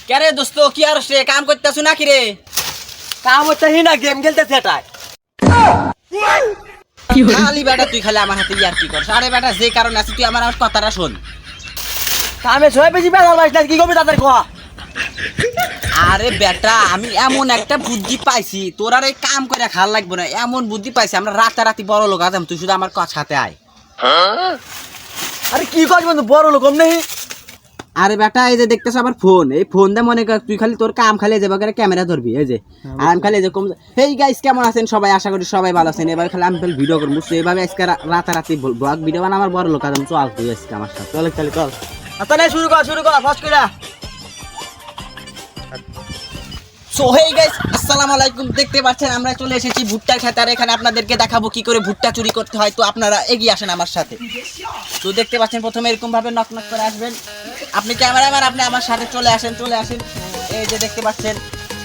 কে রে দোস্ত, কি আর সে কাম করতেছ নাকি রে? কাম হচ্ছে না, গেম খেলতেছে এটাই। খালি বেটা তুই খালি আমার হাতে ইয়ার কি করছ? আরে বেটা, যে কারণে আছে তুই আমার কথাটা শোন। কামে ছয় বেশি বেজাল পাইছ না, কি করবি তাদের কোয়া? আরে বেটা, আমি এমন একটা বুদ্ধি পাইছি, তোর আর এই কাম করে খাল লাগবে না। এমন বুদ্ধি পাইছি, আমরা রাতারাতি বড় লোক আদাম, তুই শুধু আমার সাথে আয়। আরে কি করছ বন্ধু, বড় লোক নেই? আরে বেটা, এই যে দেখতেছ আমার ফোন, এই ফোন দিয়ে মনে কর তুই খালি তোর কাম খালি যাবে করে ক্যামেরা ধরবি, এই যে আর আমি খালি এই যে কম। হেই গাইস, কেমন আছেন সবাই? আশা করি সবাই ভালো আছেন। এবার খালি আমি খালি ভিডিও করবো, বুঝছো? এভাবে আজকে রাতারাতি ব্লগ ভিডিও বানা আমার বড় লোক আদাম। চল তুই আজকে আমার সাথে, চল খালি চল। আচ্ছা না, শুরু কর ফাস্ট করে। সো হেই গাইস, আসসালামু আলাইকুম। দেখতে পাচ্ছেন আমরা চলে এসেছি ভুট্টার খেতে, আর এখানে আপনাদেরকে দেখাবো কি করে ভুট্টা চুরি করতে হয়। তো আপনারা এগিয়ে আসেন আমার সাথে। তো দেখতে পাচ্ছেন প্রথমে এরকম ভাবে নক নক করে আসবেন। আপনি ক্যামেরাম্যান, আপনি আমার সাথে চলে আসেন। এই যে দেখতে পাচ্ছেন,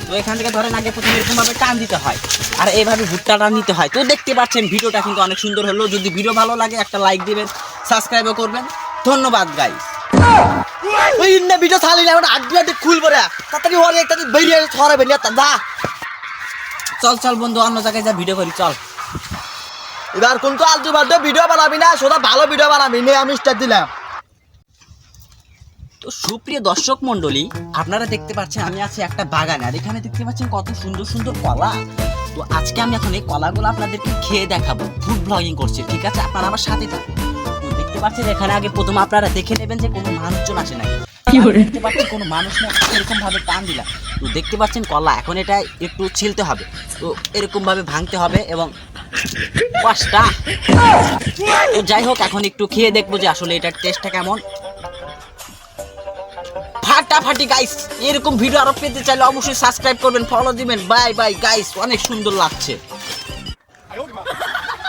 তো এখান থেকে ধরেন আগে প্রথমে এরকম ভাবে টান দিতে হয়, আর এইভাবে ভুট্টাটা নিতে হয়। তো দেখতে পাচ্ছেন ভিডিওটা কিন্তু অনেক সুন্দর হলো। যদি ভিডিও ভালো লাগে একটা লাইক দিবেন, সাবস্ক্রাইবও করবেন। ধন্যবাদ গাইস। ওই ইন্না ভিডিও ছাড়লি না, আমরা আড্ডি খুলবো রে। তাড়াতাড়ি ওরে একটা বেরিয়ে ছড়াবে না, যা। চল বন্ধু, অন্য জায়গায় যা ভিডিও করি, চল। এবার কোন তো আলতু বালতু ভিডিও বানাবি না, সোজা ভালো ভিডিও বানাবি। নে আমি স্টার্ট দিলাম। তো সুপ্রিয় দর্শক মন্ডলী, আপনারা দেখতে পাচ্ছেন আমি আছি একটা বাগানে, আর এখানে দেখতে পাচ্ছেন কত সুন্দর সুন্দর কলা। তো আজকে আমি এখন এই কলাগুলো আপনাদেরকে খেয়ে দেখাবো। ফুড ব্লগিং করছি, ঠিক আছে? আপনারা আমার সাথে থাকুন। তো দেখতে পাচ্ছেন এখানে আগে প্রথম আপনারা দেখে নেবেন যে কোনো মানুষজন আসে নাই। দেখতে পাচ্ছেন কোনো মানুষ না, এরকম ভাবে টান দিলাম। তো দেখতে পাচ্ছেন কলা, এখন এটা একটু ছিলতে হবে। তো এরকম ভাবে ভাঙতে হবে এবং পাঁচটা। তো যাই হোক, এখন একটু খেয়ে দেখবো যে আসলে এটার টেস্টটা কেমন। ফাটাফাটি গাইস, এরকম ভিডিও আরো পেতে চাইলে অবশ্যই সাবস্ক্রাইব করবেন, ফলো দিবেন। বাই বাই গাইস, অনেক সুন্দর লাগছে।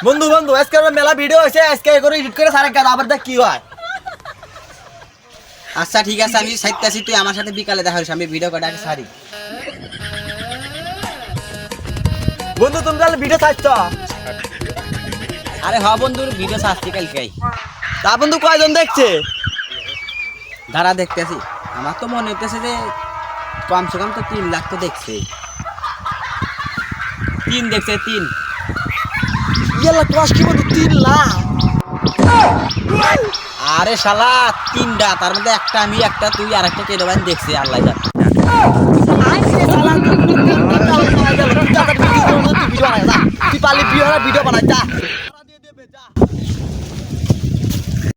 বন্ধু আজকে মেলা ভিডিও হয়েছে, আজকে করে এডিট করে সারে গেল, আবার দেখ কি হয়। আচ্ছা ঠিক আছে, আমি সাইতেছি, তুই আমার সাথে বিকালে দেখা হইস। আমি ভিডিও কটা আগে সারি। বন্ধু তুমি তাহলে ভিডিও ছাড়ছ? আরে হ বন্ধু, ভিডিও সারছি কালকেই। তা বন্ধু কয়জন দেখছে? দাঁড়া দেখতেছি, আমার তো মনে হইতেছে যে কমসে কম তো 3 লাখ তো দেখছে। 3 দেখছে, 3। ইয়াল্লা ক্লাস কি বন্ধু, 3 লাখ? আরে শালা, 3টা, তার মধ্যে একটা আমি, একটা তুই, আর একটা কে দেবেন দেখছি, আল্লাহ জানে। তুই পারলি ভিডিও বানাই, যা।